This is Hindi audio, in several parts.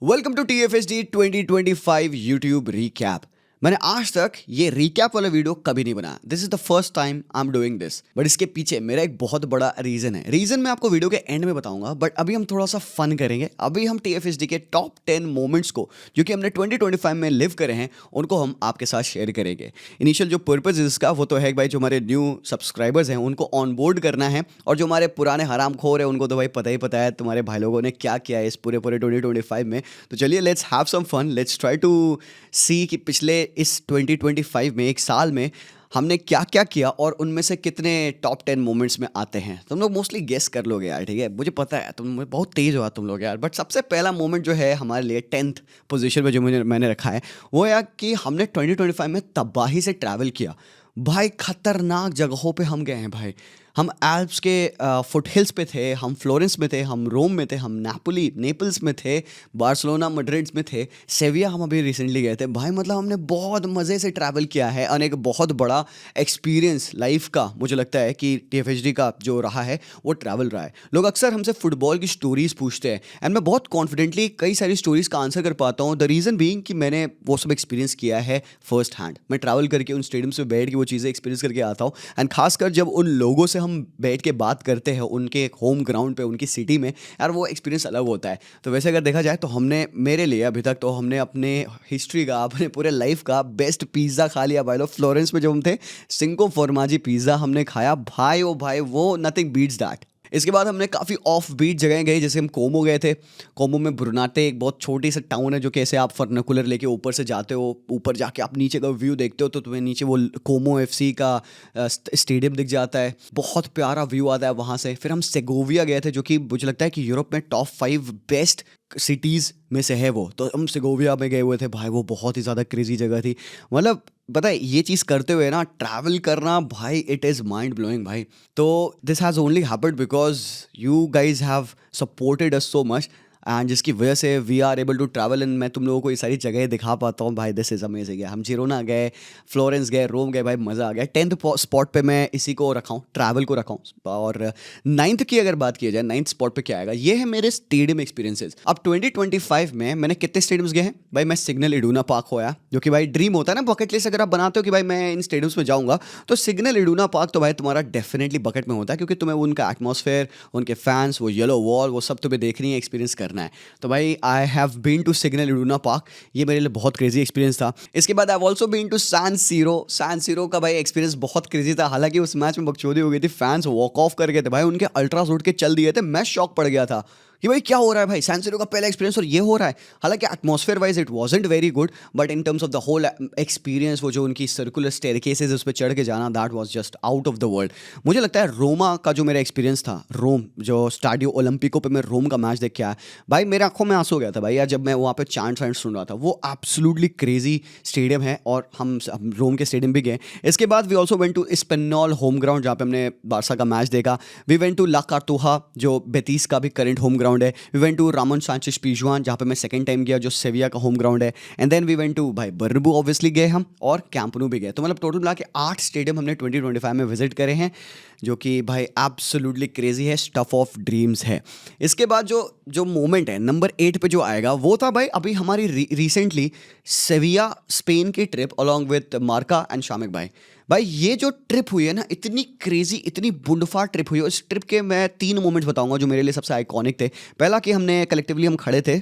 Welcome to TFSD 2025 YouTube recap. मैंने आज तक ये रिकैप वाला वीडियो कभी नहीं बनाया। This is the first time I am doing this, but इसके पीछे मेरा एक बहुत बड़ा रीजन है। रीजन मैं आपको वीडियो के एंड में बताऊंगा, बट अभी हम थोड़ा सा फन करेंगे। अभी हम TFSD के टॉप 10 मोमेंट्स को जो कि हमने 2025 में लिव करे हैं उनको हम आपके साथ शेयर करेंगे। इनिशियल जो पर्पज इसका वो तो है भाई, जो हमारे न्यू सब्सक्राइबर्स हैं उनको ऑन बोर्ड करना है, और जो हमारे पुराने हरामखोर हैं उनको तो भाई पता ही पता है तुम्हारे भाई लोगों ने क्या किया है इस पूरे 2025 में। तो चलिए let's have some fun, let's try to see कि पिछले इस 2025 में, एक साल में हमने क्या क्या किया और उनमें से कितने टॉप 10 मोमेंट्स में आते हैं। तुम लोग मोस्टली गेस कर लोगे यार, ठीक है, मुझे पता है तुम बहुत तेज हो तुम लोग यार। बट सबसे पहला मोमेंट जो है हमारे लिए 10th पोजीशन पे जो मैंने रखा है वो यार कि हमने 2025 में तबाही से ट्रैवल किया। भाई खतरनाक जगहों पे हम गए हैं भाई। हम एल्प्स के फुट हिल्स पे थे, हम फ्लोरेंस में थे, हम रोम में थे, हम नेपल्स में थे, बार्सिलोना मड्रिड में थे, सेविया हम अभी रिसेंटली गए थे। भाई मतलब हमने बहुत मज़े से ट्रैवल किया है और एक बहुत बड़ा एक्सपीरियंस लाइफ का मुझे लगता है कि TFSD का जो रहा है वो ट्रैवल रहा है। लोग अक्सर हमसे फुटबॉल की स्टोरीज़ पूछते हैं एंड मैं बहुत कॉन्फिडेंटली कई सारी स्टोरीज़ का आंसर कर पाता हूँ। द रीज़न बीइंग कि मैंने वो सब एक्सपीरियंस किया है फर्स्ट हैंड। मैं ट्रैवल करके उन स्टेडियम्स में बैठ के वो चीज़ें एक्सपीरियंस करके आता हूँ, एंड खासकर जब उन लोगों से हम बैठ के बात करते हैं उनके होम ग्राउंड पे, उनकी सिटी में, यार वो एक्सपीरियंस अलग होता है। तो वैसे अगर देखा जाए तो हमने, मेरे लिए अभी तक तो हमने अपने हिस्ट्री का, अपने पूरे लाइफ का बेस्ट पिज़्ज़ा खा लिया भाई लोग। फ्लोरेंस में जब हम थे, सिंको फॉर्माजी पिज़्ज़ा हमने खाया भाई, ओ भाई वो नथिंग बीट्स दैट। इसके बाद हमने काफ़ी ऑफ बीट जगह गए, जैसे हम कोमो गए थे। कोमो में ब्रुनाटे एक बहुत छोटी सा टाउन है, जो कि ऐसे आप फर्निकुलर लेके ऊपर से जाते हो, ऊपर जाके आप नीचे का व्यू देखते हो तो तुम्हें नीचे वो कोमो FC का स्टेडियम दिख जाता है। बहुत प्यारा व्यू आता है वहाँ से। फिर हम सेगोविया गए थे, जो कि मुझे लगता है कि यूरोप में टॉप 5 बेस्ट सिटीज़ में से है वो। तो हम सेगोविया में गए हुए थे भाई, वो बहुत ही ज़्यादा क्रेजी जगह थी। मतलब पता है ये चीज़ करते हुए ना, ट्रैवल करना भाई, इट इज़ माइंड ब्लोइंग भाई। तो this has only happened because you guys have supported us so much, and जिसकी वजह से we are able to travel, and मैं तुम लोगों को ये सारी जगह दिखा पाता हूँ भाई। This is amazing. हम जिरोना गए, फ्लोरेंस गए, रोम गए, भाई मज़ा आ गया। 10th स्पॉट पे मैं इसी को रखा हूँ, ट्रैवल को रखा हूँ। और 9th की अगर बात की जाए, 9th स्पॉट पे क्या आएगा, ये है मेरे स्टेडियम एक्सपीरियंसेस। अब 2025 में मैंने कितने स्टेडियम्स गए हैं भाई? मैं सिग्नल इडूना पार्क होया, जो कि भाई ड्रीम होता है ना, बकेट लिस्ट अगर आप बनाते हो कि भाई मैं इन स्टेडियम्स में जाऊँगा, तो सिग्नल इडूना पार्क तो भाई तुम्हारा डेफिनेटली बकेट में होता है, क्योंकि तुम्हें उनका एटमॉस्फेयर, उनके फैंस, वो येलो वॉल, वो सब तुम्हें देखनी है, एक्सपीरियंस करना है। तो भाई I have been to Signal Iduna Park, ये मेरे लिए बहुत क्रेजी एक्सपीरियंस था। इसके बाद I have also been to San Siro. San Siro का भाई एक्सपीरियंस बहुत क्रेजी था। हालांकि उस मैच में बकचोदी हो गई थी, फैंस वॉक ऑफ कर गए थे भाई, उनके अल्ट्रास उठ के चल दिए थे। मैं शॉक पड़ गया था कि भाई क्या हो रहा है भाई, सैन सीरो का पहला एक्सपीरियंस और ये हो रहा है। हालांकि atmosphere wise it wasn't very good, but in terms of the whole experience, वो जो उनकी सर्कुलर स्टेयरकेसेस उस पर चढ़ के जाना, that was just out of the world. मुझे लगता है रोमा का जो मेरा एक्सपीरियंस था, रोम जो स्टाडियो ओलंपिको पे मैं रोम का मैच देख के आया भाई, मेरे आंखों में आंसू हो गया था भाई यार, जब मैं वहाँ पे चांट वांट सुन रहा था। वो एब्सोल्युटली क्रेजी स्टेडियम है, और हम रोम के स्टेडियम भी गए। इसके बाद we also went to Espanyol home ground, जहाँ पे हमने बारसा का मैच देखा। We went to La Cartuja, जो बेतीस का भी करंट होम ग्राउंड है। We went to Ramon Sanchez Pizjuan, जहाँ पे मैं सेकंड टाइम गया, जो सेविया का होम ग्राउंड है। And then we went to भाई बर्नबू ऑब्वियसली गए हम, और कैंप नु भी गए। तो मतलब टोटल मिला के 8 स्टेडियम हमने 2025 में विजिट करे हैं, जो कि भाई एब्सोल्युटली क्रेजी है, स्टफ ऑफ ड्रीम्स है। इसके बाद जो जो मोमेंट है नंबर 8 पे जो आएगा, वो था भाई अभी हमारी रिसेंटली सेविया स्पेन की trip along with Marca and Shamik भाई। भाई ये जो ट्रिप हुई है ना, इतनी क्रेजी, इतनी बुंडफार ट्रिप हुई है। उस ट्रिप के मैं 3 मोमेंट्स बताऊंगा जो मेरे लिए सबसे आइकॉनिक थे। पहला कि हमने कलेक्टिवली हम खड़े थे,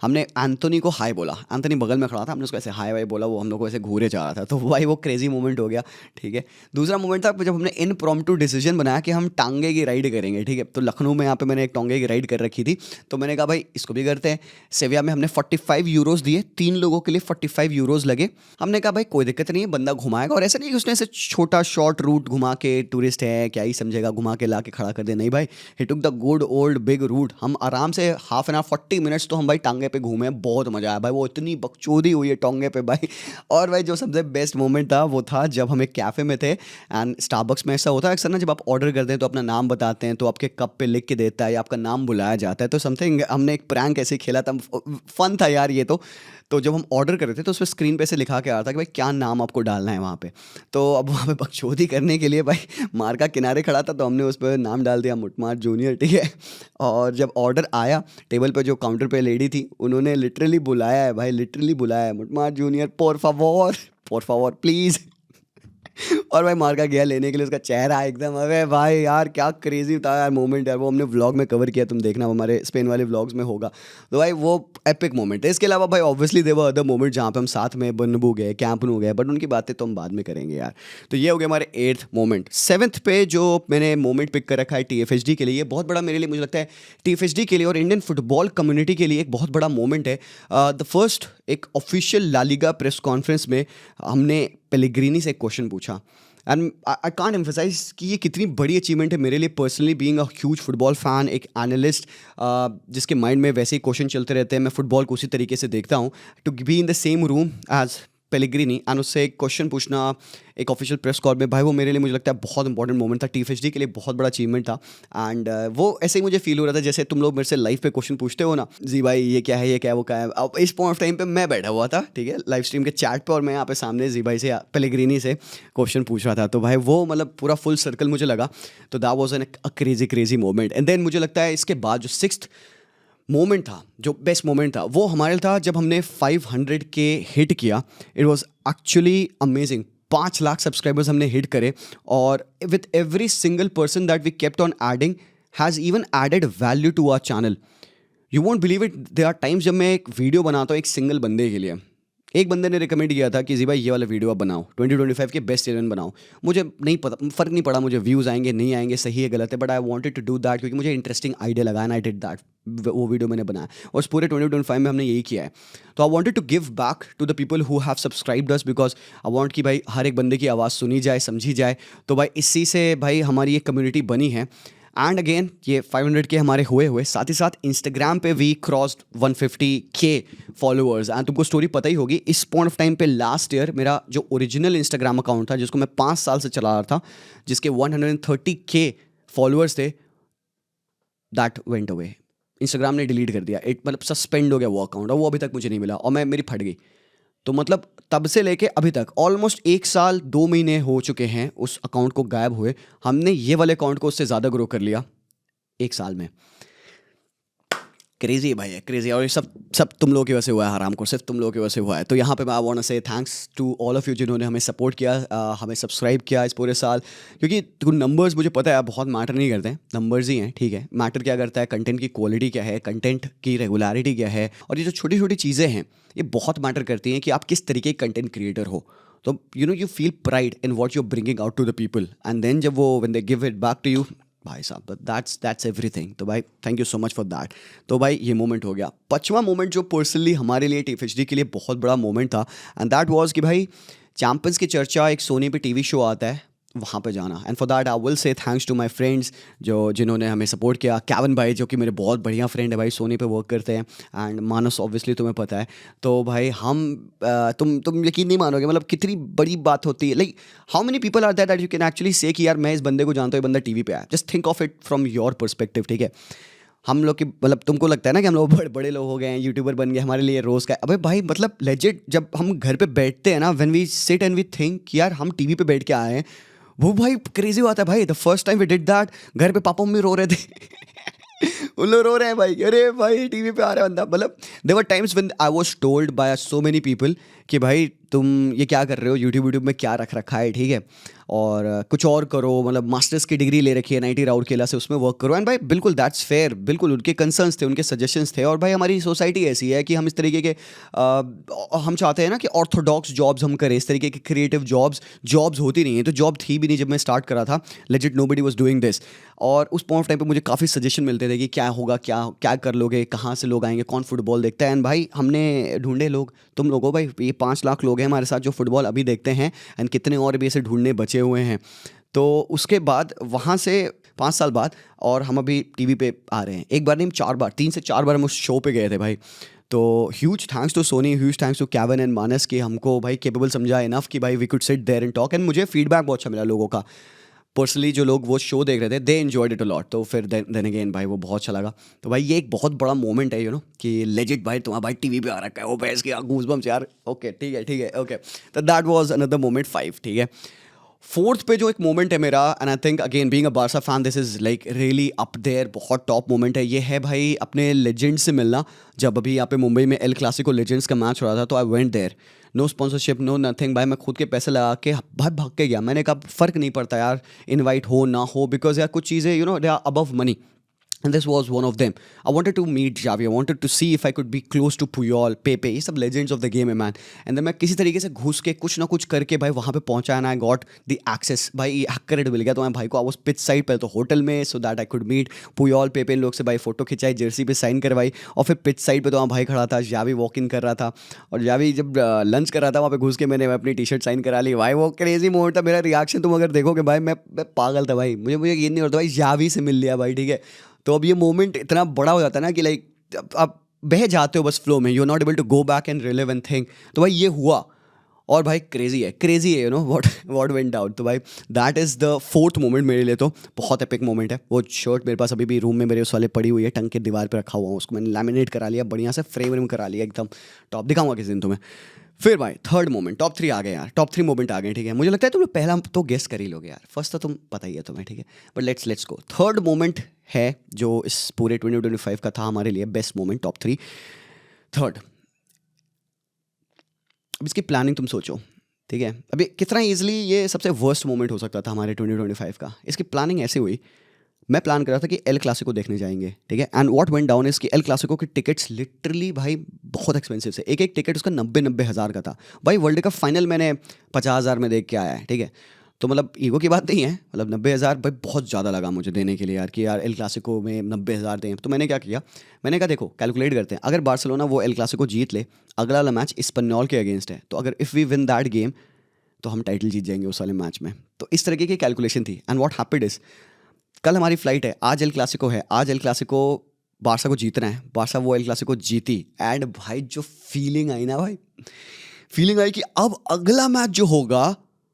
हमने एंथोनी को हाय बोला, एंथोनी बगल में खड़ा था, हमने उसको ऐसे हाय वाय बोला, वो हम लोग को ऐसे घूरे जा रहा था, तो भाई वो क्रेजी मोमेंट हो गया, ठीक है। दूसरा मोमेंट था जब हमने इनप्रॉम्प्टू डिसीजन बनाया कि हम टांगे की राइड करेंगे, ठीक है। तो लखनऊ में यहाँ पे मैंने एक टांगे की राइड कर रखी थी, तो मैंने कहा भाई इसको भी करते हैं। सेविया में हमने 45 यूरोज दिए, 3 लोगों के लिए 45 यूरोज लगे। हमने कहा भाई कोई दिक्कत नहीं है, बंदा घुमाएगा, और ऐसा नहीं कि उसने ऐसे छोटा शॉर्ट रूट घुमा के, टूरिस्ट है क्या ही समझेगा, घुमा के ला के खड़ा कर दे, नहीं भाई, he took the good old big route. हम आराम से हाफ एन आवर 40 मिनट्स तो हम भाई टांगे पे घूमे, बहुत मजा आया भाई। वो इतनी बकचोदी हुई है टांगे पे भाई। और भाई जो सबसे बेस्ट मोमेंट था वो था जब हम एक कैफे में थे, एंड स्टारबक्स में ऐसा होता है अक्सर ना, जब आप ऑर्डर करते हैं तो अपना नाम बताते हैं, तो आपके कप पे लिख के देता है या आपका नाम बुलाया जाता है। तो समथिंग हमने एक प्रैंक ऐसे खेला था, फन था यार ये। तो तो जब हम ऑर्डर कर रहे थे तो उस पर स्क्रीन पे से लिखा के आ रहा था कि भाई क्या नाम आपको डालना है वहाँ पे। तो अब वहाँ पे बकचोदी करने के लिए भाई मार्का किनारे खड़ा था, तो हमने उस पर नाम डाल दिया मुटमार जूनियर, ठीक है। और जब ऑर्डर आया टेबल पे, जो काउंटर पे लेडी थी उन्होंने लिटरली बुलाया है भाई, लिटरली बुलाया है, मुटमार जूनियर por favor प्लीज़। और भाई मार्का गया लेने के लिए, उसका चेहरा एकदम, अबे भाई यार क्या क्रेजी था यार मोमेंट यार। वो हमने व्लॉग में कवर किया, तुम देखना, वो हमारे स्पेन वाले व्लॉग्स में होगा। तो भाई वो एपिक मोमेंट है। इसके अलावा भाई obviously there were other moment जहाँ पे हम साथ में बनबू गए, कैंप नु गए, बट उनकी बातें तो हम बाद में करेंगे यार। तो ये हो गया हमारे 8th मोमेंट। 7th पे जो मैंने मोमेंट पिक कर रखा है TFHD के लिए, ये बहुत बड़ा मेरे लिए, मुझे लगता है TFHD के लिए और इंडियन फुटबॉल कम्युनिटी के लिए एक बहुत बड़ा मोमेंट है। द फर्स्ट एक official La Liga press conference में हमने पेलेग्रिनी से एक क्वेश्चन पूछा। एंड आई कांट एम्फसाइज कि ये कितनी बड़ी अचीवमेंट है मेरे लिए personally, being a huge football fan, एक एनालिस्ट जिसके माइंड में वैसे ही क्वेश्चन चलते रहते हैं। मैं फुटबॉल को उसी तरीके से देखता हूँ, to be in the same room as Pellegrini and उससे एक क्वेश्चन पूछना एक ऑफिशियल प्रेस कॉल में, भाई वो मेरे लिए मुझे लगता है बहुत इंपॉर्टेंट मोमेंट था। TFHD के लिए बहुत बड़ा अचीवमेंट था। एंड वो ऐसे ही मुझे फील हो रहा था जैसे तुम लोग मेरे से लाइव पे क्वेश्चन पूछते हो ना, जी भाई ये क्या है, ये क्या है, वो क्या है। अब इस पॉइंट ऑफ टाइम पे मैं बैठा हुआ था, ठीक है, लाइव स्ट्रीम के चैट पे, और मैं यहाँ पे सामने जी भाई से, पेलेग्रिनी से क्वेश्चन पूछ रहा था। तो भाई वो मतलब पूरा फुल सर्कल मुझे लगा। तो that was an crazy moment. And then मुझे लगता है इसके बाद जो 6th मोमेंट था, जो बेस्ट मोमेंट था, वो हमारे लिए था जब हमने 500 के हिट किया। It was actually amazing. 5 lakh subscribers हमने हिट करे, और with every single person that we kept on adding has even added value to our channel. You won't believe it, there are times जब मैं एक वीडियो बनाता हूँ एक सिंगल बंदे के लिए, एक बंदे ने रिकमेंड किया था कि जी भाई ये वाला वीडियो आप बनाओ, 2025 के बेस्ट 11 बनाओ। मुझे नहीं पता, फ़र्क नहीं पड़ा मुझे व्यूज़ आएंगे नहीं आएंगे, सही है गलत है, but I wanted to do that क्योंकि मुझे इंटरेस्टिंग आइडिया लगा एंड आई डिड दैट। वो वीडियो मैंने बनाया और उस पूरे 2025 में हमने यही किया है। तो I wanted to give back to the people who have subscribed us, because I want कि भाई हर एक बंदे की आवाज़ सुनी जाए, समझी जाए। तो भाई इसी से भाई हमारी एक कम्युनिटी बनी है। एंड अगेन ये 500 के हमारे हुए साथ ही साथ इंस्टाग्राम पे we crossed 150K followers. And तुमको स्टोरी पता ही होगी, इस पॉइंट ऑफ टाइम पे लास्ट ईयर मेरा जो ओरिजिनल इंस्टाग्राम अकाउंट था, जिसको मैं 5 साल से चला रहा था, जिसके 130K फॉलोअर्स थे, दैट वेंट अवे। इंस्टाग्राम ने डिलीट कर दिया, इट मतलब सस्पेंड हो गया वो अकाउंट, और वो अभी तक मुझे नहीं मिला, और मेरी फट गई। तो मतलब तब से लेके अभी तक ऑलमोस्ट 1 साल 2 महीने हो चुके हैं उस अकाउंट को गायब हुए। हमने ये वाले अकाउंट को उससे ज़्यादा ग्रो कर लिया 1 साल में। क्रेजी है भाई, है क्रेजी। और ये सब तुम लोगों की वजह से हुआ है, हराम को सिर्फ तुम लोगों की वजह से हुआ है। तो यहाँ पे मैं I want to say thanks to all of you जिन्होंने हमें सपोर्ट किया, हमें सब्सक्राइब किया इस पूरे साल। क्योंकि नंबर्स मुझे पता है बहुत मैटर नहीं करते हैं, नंबर्स ही हैं, ठीक है। मैटर क्या करता है, कंटेंट की क्वालिटी क्या है, कंटेंट की रेगुलरिटी क्या है, और ये जो छोटी छोटी चीज़ें हैं ये बहुत मैटर करती हैं कि आप किस तरीके के कंटेंट क्रिएटर हो। तो you feel pride in what you bringing out to the people, and then जब वो when they give it back to you, भाई साहब दैट्स एवरीथिंग। तो भाई thank you so much for that. तो भाई ये मोमेंट हो गया। 5वां मोमेंट जो पर्सनली हमारे लिए TFHD के लिए बहुत बड़ा मोमेंट था, एंड दैट वाज कि भाई चैंपियंस की चर्चा एक सोनी पे टीवी शो आता है, वहाँ पे जाना। And for that I will say thanks to my friends जिन्होंने हमें सपोर्ट किया। कैवन भाई जो कि मेरे बहुत बढ़िया फ्रेंड है भाई, सोनी पे वर्क करते हैं, एंड मानस ऑब्वियसली तुम्हें पता है। तो भाई हम तुम यकीन नहीं मानोगे मतलब कितनी बड़ी बात होती है। Like how many people are that you can actually say कि यार मैं इस बंदे को जानता हूँ, ये बंदा टीवी पे आया। Just think of it from your perspective, ठीक है। हम लोग की मतलब तुमको लगता है ना कि हम लोग बड़े लोग हो गए हैं, यूट्यूबर बन गए, हमारे लिए रोज़ का। अबे भाई मतलब लेजिट जब हम घर पे बैठते हैं ना, when we sit and we think यार हम टीवी पे बैठ के आए हैं, वो भाई क्रेजी बात है भाई। The first time we did that, घर पे पापा मम्मी रो रहे थे उन लोग रो रहे हैं भाई, अरे भाई टीवी पे आ रहा है बंदा। मतलब there were times when I was told by so many people कि भाई तुम ये क्या कर रहे हो, यूट्यूब में क्या रख रखा है, ठीक है, और कुछ और करो। मतलब मास्टर्स की डिग्री ले रखी है 90 राउरकेला से, उसमें वर्क करो। एंड भाई बिल्कुल दैट्स फेयर, बिल्कुल उनके कंसर्न्स थे, उनके सजेशंस थे। और भाई हमारी सोसाइटी ऐसी है कि हम इस तरीके के हम चाहते हैं ना कि ऑर्थोडॉक्स जॉब्स हम करें, इस तरीके के क्रिएटिव जॉब्स होती नहीं है। तो जॉब थी भी नहीं जब मैं स्टार्ट करा था, legit nobody was doing this. और उस पॉइंट ऑफ टाइम पे मुझे काफ़ी सजेशन मिलते थे कि क्या होगा, क्या कर लोगे, कहाँ से लोग आएंगे, कौन फुटबॉल देखता है। एंड भाई हमने ढूंढे लोग, तुम लोगों भाई ये 5 लाख लोग हैं हमारे साथ जो फुटबॉल अभी देखते हैं, एंड कितने और भी ऐसे ढूंढने बचे हुए हैं। तो उसके बाद वहाँ से 5 साल बाद और हम अभी टीवी पे आ रहे हैं। एक बार नहीं 4 बार, 3 से 4 बार हम उस शो पे गए थे भाई। तो huge thanks to Sony, huge thanks to Kevin and Manas कि हमको भाई केपेबल समझा इनफ कि भाई we could sit there and talk. And मुझे फीडबैक बहुत अच्छा मिला लोगों का। पर्सनली जो लोग वो शो देख रहे थे दे एन्जॉयड इट अ लॉट, तो फिर देन अगेन भाई वो बहुत अच्छा लगा। तो भाई ये एक बहुत बड़ा मोमेंट है कि लेजिट भाई तुम्हारा भाई टीवी पे आ रखा है वो भैंस की गूज़बम्प्स यार। ओके ठीक है ओके, तो दैट वाज अनदर मोमेंट 5, ठीक है। फोर्थ पे जो एक मोमेंट है मेरा, and I think again being a Barca fan this is like really up there, बहुत टॉप मोमेंट है, ये है भाई अपने लेजेंड से मिलना। जब अभी यहाँ पे मुंबई में एल क्लासिको लेजेंड्स का मैच हो रहा था तो I went there, no sponsorship no nothing भाई, मैं खुद के पैसे लगा के भाई भाग के गया। मैंने कहा फ़र्क नहीं पड़ता यार इनवाइट हो ना हो, बिकॉज यार कुछ चीज़ें they are above money, and this was one of them. I wanted to meet Javi. I wanted to see if I could be close to Puyol, Pepe, ये सब legends of the game है man. And then मैं किसी तरीके से घुस के कुछ ना कुछ करके भाई वहाँ पे पहुँचा, and I got the access. भाई एक्रेड मिल गया तो मैं भाई को I was pitch side पे तो होटल में, so that I could meet Puyol, Pepe, इन लोग से भाई फोटो खिंचाई, जर्सी पे साइन करवाई, और फिर पिच साइड पे तो वहाँ भाई खड़ा था, जावी वॉक इन कर रहा था, और जावी जब लंच कर रहा था वहाँ पे घुस के मैंने अपनी टी शर्ट साइन करा ली भाई। वो क्रेजी मोमेंट था, मेरा रिएक्शन तुम अगर देखोगे भाई मैं पागल था भाई, मुझे ये नहीं होता भाई जावी से मिल लिया भाई, ठीक है। तो अब ये मोमेंट इतना बड़ा हो जाता है ना कि लाइक आप बह जाते हो बस फ्लो में, you are not able to go back and relive and think. तो भाई ये हुआ, और भाई क्रेजी है व्हाट वेंट आउट। तो भाई that is the fourth moment मेरे लिए, तो बहुत एपिक मोमेंट है। वो शर्ट मेरे पास अभी भी रूम में मेरे उस वाले पड़ी हुई है, टंग के दीवार पे रखा हुआ हूँ, उसको मैंने लैमिनेट करा लिया बढ़िया से, फ्रेम करा लिया एकदम टॉप, दिखाऊंगा किसी दिन तुम्हें। फिर भाई थर्ड मोमेंट, टॉप 3 आ गए यार, टॉप 3 मोमेंट आ गए, ठीक है। मुझे लगता है तुम लोग पहला तो गेस कर ही लोगे यार, फर्स्ट तो तुम पता ही है तुम्हें, ठीक है, but let's go. Third moment है जो इस पूरे 2025 का था हमारे लिए बेस्ट मोमेंट, टॉप 3 थर्ड। अब इसकी प्लानिंग तुम सोचो, ठीक है, अभी कितना ईजिली ये सबसे वर्स्ट मोमेंट हो सकता था हमारे 2025 का। इसकी प्लानिंग ऐसे हुई, मैं प्लान कर रहा था कि एल क्लासिको देखने जाएंगे, ठीक है, and what went down is कि एल क्लासिको की टिकट्स लिटरली भाई बहुत एक्सपेंसिव से, एक टिकट उसका 90 हज़ार का था भाई। वर्ल्ड कप फाइनल मैंने 50,000 में देख के आया है, ठीक है। तो मतलब ईगो की बात नहीं है, मतलब 90,000 भाई बहुत ज़्यादा लगा मुझे देने के लिए यार, कि यार एल क्लासिको में 90,000 दें। तो मैंने क्या किया, मैंने कहा देखो कैलकुलेट करते हैं, अगर बार्सिलोना वो एल क्लासिको जीत ले, अगला वाला मैच स्पेन्योल के अगेंस्ट है, तो अगर if we win that game तो हम टाइटल जीत जाएंगे उस वाले मैच में। तो इस तरीके की कैलकुलेशन थी, एंड व्हाट हैपेंड इज कल हमारी फ्लाइट है, आज एल क्लासिको है, आज एल क्लासिको बारसा को जीतना है, बारसा वो एल क्लासिको जीती, एंड भाई जो फीलिंग आई ना भाई, फीलिंग आई कि अब अगला मैच जो होगा,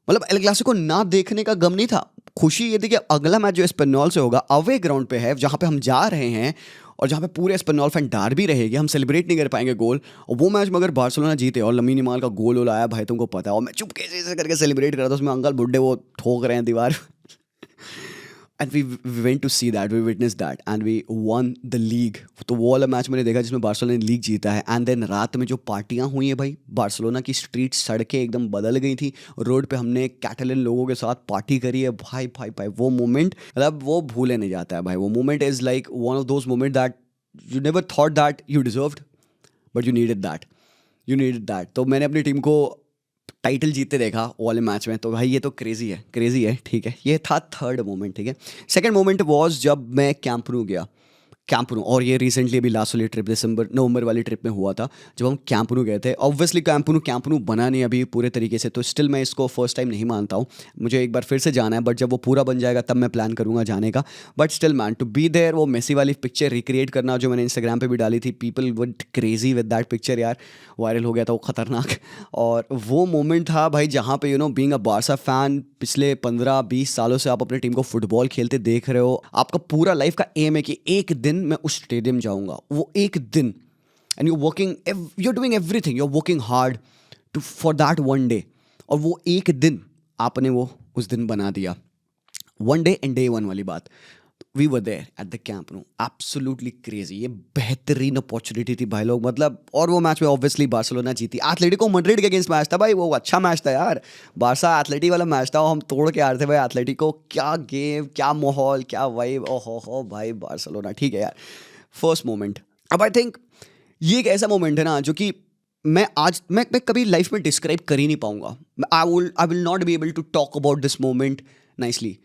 मतलब एल क्लासिको ना देखने का गम नहीं था, खुशी ये थी कि अगला मैच जो एस्पेन्योल से होगा, अवे ग्राउंड पे है जहाँ पे हम जा रहे हैं, और जहाँ पे पूरे एस्पेन्योल फैन डार भी रहेगी, हम सेलिब्रेट नहीं कर पाएंगे गोल, और वो मैच में अगर बार्सिलोना जीते और लमीन यमाल का गोल आया भाई तुमको पता है, और मैं चुपके से करके सेलिब्रेट कर रहा था, उसमें अंकल बुड्ढे वो ठोक रहे हैं दीवार and we went to see that, we witness that, and we won the league. तो वो वाला मैच मैंने देखा जिसमें बार्सिलोना ने लीग जीता है, एंड देन रात में जो पार्टियां हुई हैं भाई, बार्सिलोना की स्ट्रीट सड़कें एकदम बदल गई थी, रोड पे हमने कैटलन लोगों के साथ पार्टी करी है भाई भाई भाई। वो मोमेंट मतलब वो भूले नहीं जाता है भाई, वो moment is like one of those moment that you never thought that you deserved, but you needed that. तो मैंने अपनी टीम को टाइटल जीतते देखा वो वाले मैच में, तो भाई ये तो क्रेजी है, ठीक है। ये था थर्ड मोमेंट, ठीक है। सेकंड मोमेंट वॉज जब मैं कैंप न्यू गया, और ये रिसेंटली अभी लास्ट वाली ट्रिप नवंबर वाली ट्रिप में हुआ था, जब हम कैंप न्यू गए थे। ऑब्वियसली कैंप न्यू बना नहीं अभी पूरे तरीके से, तो स्टिल मैं इसको फर्स्ट टाइम नहीं मानता हूँ, मुझे एक बार फिर से जाना है, बट जब वो पूरा बन जाएगा तब मैं प्लान करूँगा जाने का। But still man to be there, वो मेसी वाली पिक्चर रिक्रिएट करना जो मैंने इंस्टाग्राम पे भी डाली थी, people would crazy with that picture यार, वायरल हो गया था वो खतरनाक। और वो मोमेंट था भाई जहाँ पे बीइंग अ बारसा फैन, पिछले 15-20 सालों से आप अपनी टीम को फुटबॉल खेलते देख रहे हो, आपका पूरा लाइफ का एम है कि एक दिन मैं उस स्टेडियम जाऊंगा, वो एक दिन, and you are doing everything, you are working hard to for that one day, और वो एक दिन आपने वो उस दिन बना दिया, one day and day one वाली बात। We were there at the Camp Nou, absolutely crazy, ये बेहतरीन अपॉर्चुनिटी थी भाई लोग, मतलब। और वो मैच में ऑब्वियसली बार्सिलोना जीती, एथलेटिको मैड्रिड के अगेंस्ट मैच था भाई, वो अच्छा मैच था यार, बारसा एथलेटिक वाला मैच था, हम तोड़ के आ रहे थे भाई एथलेटिको। क्या गेम, क्या माहौल, क्या वाइब, ओहो भाई बार्सिलोना, ठीक है यार। First moment. अब आई थिंक ये एक ऐसा मोमेंट है ना जो कि मैं कभी लाइफ में डिस्क्राइब कर ही नहीं पाऊंगा, I will not be able to talk about this moment nicely.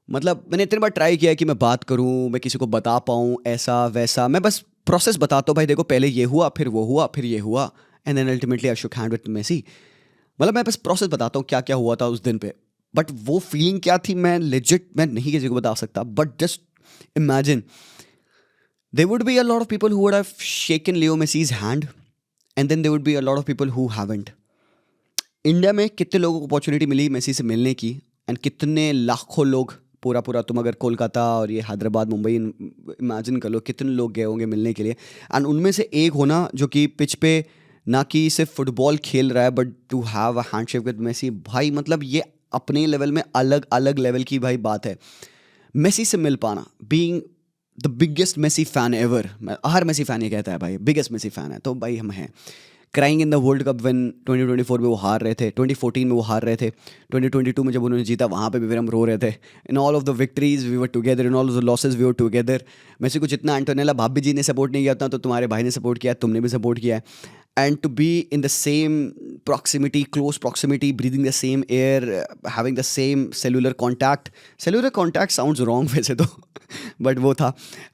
मतलब मैंने इतनी बार ट्राई किया कि मैं बात करूं, मैं किसी को बता पाऊं, ऐसा वैसा, मैं बस प्रोसेस बताता हूँ भाई, देखो पहले ये हुआ, फिर वो हुआ, फिर ये हुआ, and then ultimately I shook hand with Messi. मतलब मैं बस प्रोसेस बताता हूँ क्या क्या हुआ था उस दिन पे, बट वो फीलिंग क्या थी मैं नहीं किसी को बता सकता। But just imagine there would be a lot of people who would have shaken Leo Messi's hand, and then there would be a lot of people who haven't. India में कितने लोगों को अपॉर्चुनिटी मिली मेसी से मिलने की, एंड कितने लाखों लोग, पूरा पूरा तुम अगर कोलकाता और ये हैदराबाद मुंबई इमेजिन कर लो, कितने लोग गए होंगे मिलने के लिए, एंड उनमें से एक होना जो कि पिच पे ना कि सिर्फ फुटबॉल खेल रहा है but to have a handshake with Messi, भाई मतलब ये अपने लेवल में अलग अलग लेवल की भाई बात है। मेसी से मिल पाना, being the biggest Messi fan ever, हर मेसी फैन ये कहता है भाई बिगेस्ट मेसी फैन है, तो भाई हम हैं। Crying in the world cup when 2024 में वो हार रहे थे, 2014 में वो हार रहे थे, 2022 में जब उन्होंने जीता वहाँ पे भी फिर हम रो रहे थे। In all of the victories we were together, in all of the losses we were together. Messi को जितना एंटोनेला भाभी जी ने सपोर्ट नहीं किया उतना तो तुम्हारे भाई ने सपोर्ट किया, तुमने भी सपोर्ट किया है। And to be in the same proximity, close proximity, breathing the same air, having the same cellular contact sounds wrong वैसे तो but वो था।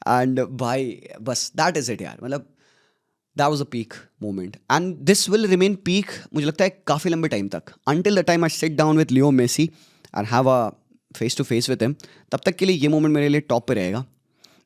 एंड भाई बस दैट इज़ इट यार, मतलब that was a peak moment and this will remain peak मुझे लगता है काफ़ी लंबे टाइम तक, until the time I sit down with Leo Messi and have a face to face with him, तब तक के लिए ये मोमेंट मेरे लिए टॉप पे रहेगा।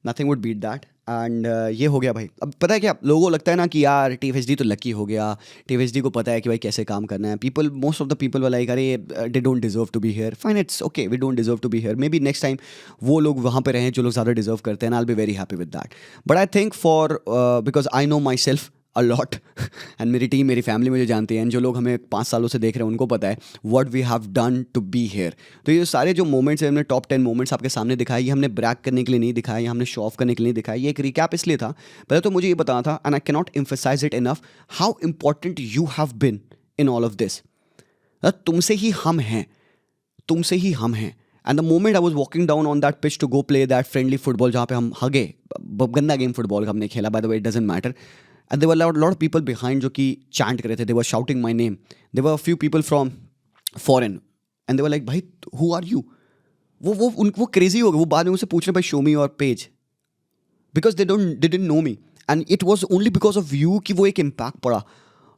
nothing would beat that and ये हो गया भाई। अब पता है क्या, लोगों को लगता है ना कि यार TFSD तो लकी हो गया, TFSD को पता है कि भाई कैसे काम करना है। People, most of the people were like अरे they don't deserve to be here, fine it's okay, we don't deserve to be here, maybe next time वो लोग वहाँ पे रहें जो लोग ज़्यादा डिजर्व करते हैं, I will be very happy with that. But I think for because I know my self a lot and मेरी टीम, मेरी फैमिली मुझे जानती है, एंड जो लोग हमें 5 सालों से देख रहे हैं उनको पता है what we have done to be here. तो ये सारे जो मोमेंट्स हैं, हमने टॉप 10 मोमेंट्स आपके सामने दिखाए, ये हमने ब्रैग करने के लिए नहीं दिखाया, ये हमने शो ऑफ करने के लिए नहीं दिखाया, ये एक रिकैप इसलिए था। पहले तो मुझे ये बताना था and I can not emphasise it enough how important you have been in all of this. तुमसे ही हम हैं, तुमसे ही हम हैं। And the moment I was walking down on that pitch to go play that friendly football जहाँ पे हम हगे, गंदा गेम फुटबॉल का हमने खेला, by the way it doesn't matter, and there were a lot of people behind जो कि chant कर रहे थे, they were shouting my name, there were a few people from foreign and they were like भाई who are you, वो crazy हो गए, वो बाद में मुझसे पूछ रहे भाई show me your page because they didn't know me and it was only because of you कि वो एक impact पड़ा।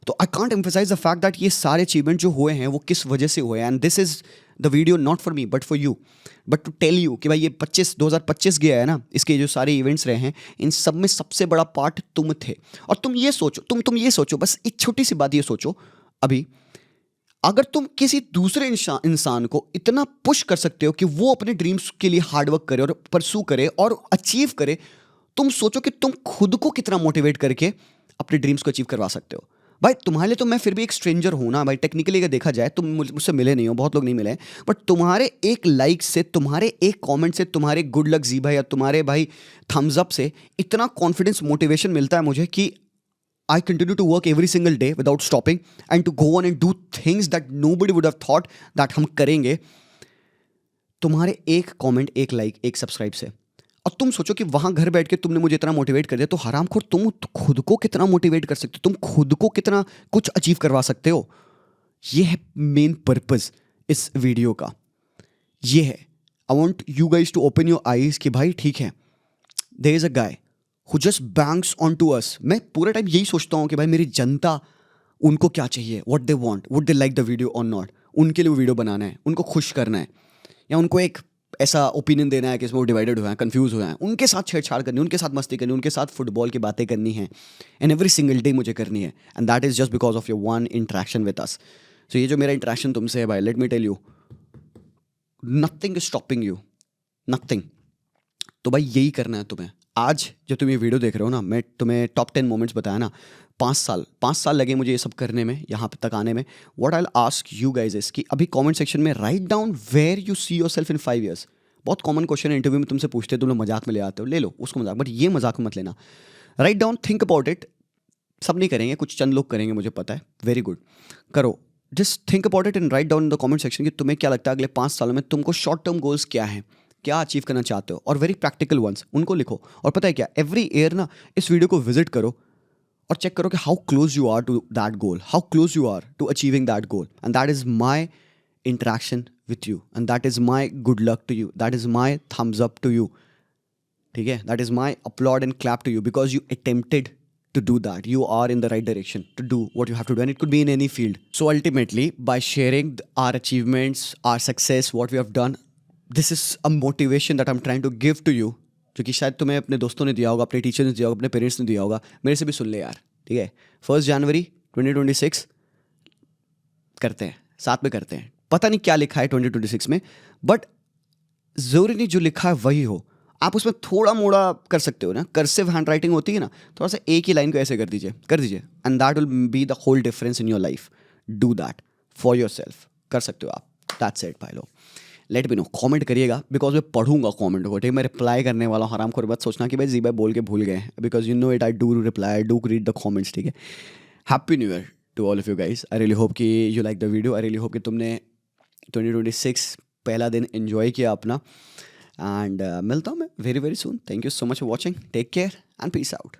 तो I can't emphasize the fact that ये सारे achievement जो हुए हैं वो किस वजह से हुए हैं, and this is the video not for me but for you, but to tell you कि भाई ये 2025 गया है ना, इसके जो सारे इवेंट्स रहे हैं इन सब में सबसे बड़ा पार्ट तुम थे। और तुम ये सोचो, तुम ये सोचो, बस एक छोटी सी बात ये सोचो, अभी अगर तुम किसी दूसरे इंसान को इतना पुश कर सकते हो कि वो अपने ड्रीम्स के लिए हार्डवर्क करे और परसू करे और अचीव करे, तुम सोचो कि तुम खुद को कितना मोटिवेट करके अपने ड्रीम्स को अचीव करवा सकते हो। भाई तुम्हारे लिए तो मैं फिर भी एक स्ट्रेंजर हूँ ना भाई, टेक्निकली अगर देखा जाए तुम मुझसे मिले नहीं हो, बहुत लोग नहीं मिले हैं, बट तुम्हारे एक लाइक से, तुम्हारे एक कमेंट से, तुम्हारे गुड लक जी भाई या तुम्हारे भाई थम्स अप से इतना कॉन्फिडेंस मोटिवेशन मिलता है मुझे कि I continue to work every single day without stopping and to go on and do things that nobody would have thought that हम करेंगे, तुम्हारे एक कॉमेंट, एक लाइक, एक सब्सक्राइब से। और तुम सोचो कि वहाँ घर बैठ के तुमने मुझे इतना मोटिवेट कर दिया, तो हरामखोर तुम खुद को कितना मोटिवेट कर सकते हो, तुम खुद को कितना कुछ अचीव करवा सकते हो। ये है मेन पर्पस इस वीडियो का, ये है I want you guys to open your eyes कि भाई ठीक है, there is a guy who just banks on to us. मैं पूरा टाइम यही सोचता हूँ कि भाई मेरी जनता, उनको क्या चाहिए, what they want, would they like the video और नॉट, उनके लिए वीडियो बनाना है, उनको खुश करना है, या उनको एक ऐसा ओपिनियन देना है कि इसमें वो डिवाइडेड हुए हैं, कंफ्यूज हुए हैं, उनके साथ छेड़छाड़ करनी, उनके साथ मस्ती करनी, उनके साथ फुटबॉल की बातें करनी है, एंड एवरी सिंगल डे मुझे करनी है, and that is just because of your one interaction with us. So ये जो मेरा इंट्रैक्शन तुमसे है भाई, let me tell you, nothing is stopping you, nothing. तो भाई यही करना है तुम्हें। आज जब तुम ये वीडियो देख रहे हो ना, मैं तुम्हें टॉप 10 मोमेंट्स बताया ना, 5 साल लगे मुझे ये सब करने में, यहाँ पे तक आने में। What I will ask you guys is कि अभी कमेंट सेक्शन में right down where you see yourself in 5 years। बहुत कॉमन क्वेश्चन है, इंटरव्यू में तुमसे पूछते हैं, तुम लोग मजाक में ले आते हो, ले लो उसको मजाक, बट ये मजाक मत लेना। Write down, think about it. सब नहीं करेंगे, कुछ चंद लोग करेंगे, मुझे पता है, वेरी गुड, करो। Just think about it and write down in the comment section कि तुम्हें क्या लगता है अगले 5 सालों में तुमको शॉर्ट टर्म गोल्स क्या हैं, क्या अचीव करना चाहते हो, और वेरी प्रैक्टिकल वंस, उनको लिखो। और पता है क्या, एवरी ईयर ना इस वीडियो को विजिट करो और चेक करो कि how close you are to that goal, how close you are to achieving that goal, and that is my interaction with you and that is my good luck to you, that is my thumbs up to you, ठीक है, that is my applaud and clap to you because you attempted to do that, you are in the right direction to do what you have to do, and it could be in any field. So ultimately by sharing our achievements, our success, what we have done, this is a motivation that I'm trying to give to you, जो कि शायद तुम्हें अपने दोस्तों ने दिया होगा, अपने टीचर ने दिया होगा, अपने पेरेंट्स ने दिया होगा, मेरे से भी सुन ले यार, ठीक है। 1 जनवरी 2026 करते हैं, साथ में करते हैं, पता नहीं क्या लिखा है 2026 में, बट ज़रूरी नहीं जो लिखा है वही हो, आप उसमें थोड़ा मोड़ा कर सकते हो ना, कर्सिव हैंड राइटिंग होती है ना, थोड़ा सा एक ही लाइन को ऐसे कर दीजिए, and that will be the whole difference in your life. Do that for yourself, कर सकते हो आप. दैट्स इट भाई लोग. लेट मी नो, कमेंट करिएगा, बिकॉज मैं पढ़ूंगा कमेंट को, ठीक है. मैं रिप्लाई करने वाला हूँ, हरामखोर मत सोचना कि भाई जी भाई बोल के भूल गए, because you know it, I do reply, I do read the comments, ठीक है. Happy new year to all of you guys. I really hope कि you like the video. I really hope कि तुमने 2026 पहला दिन एंजॉय किया अपना. एंड मिलता हूँ मैं very very soon. Thank you so much for watching. Take care and peace out.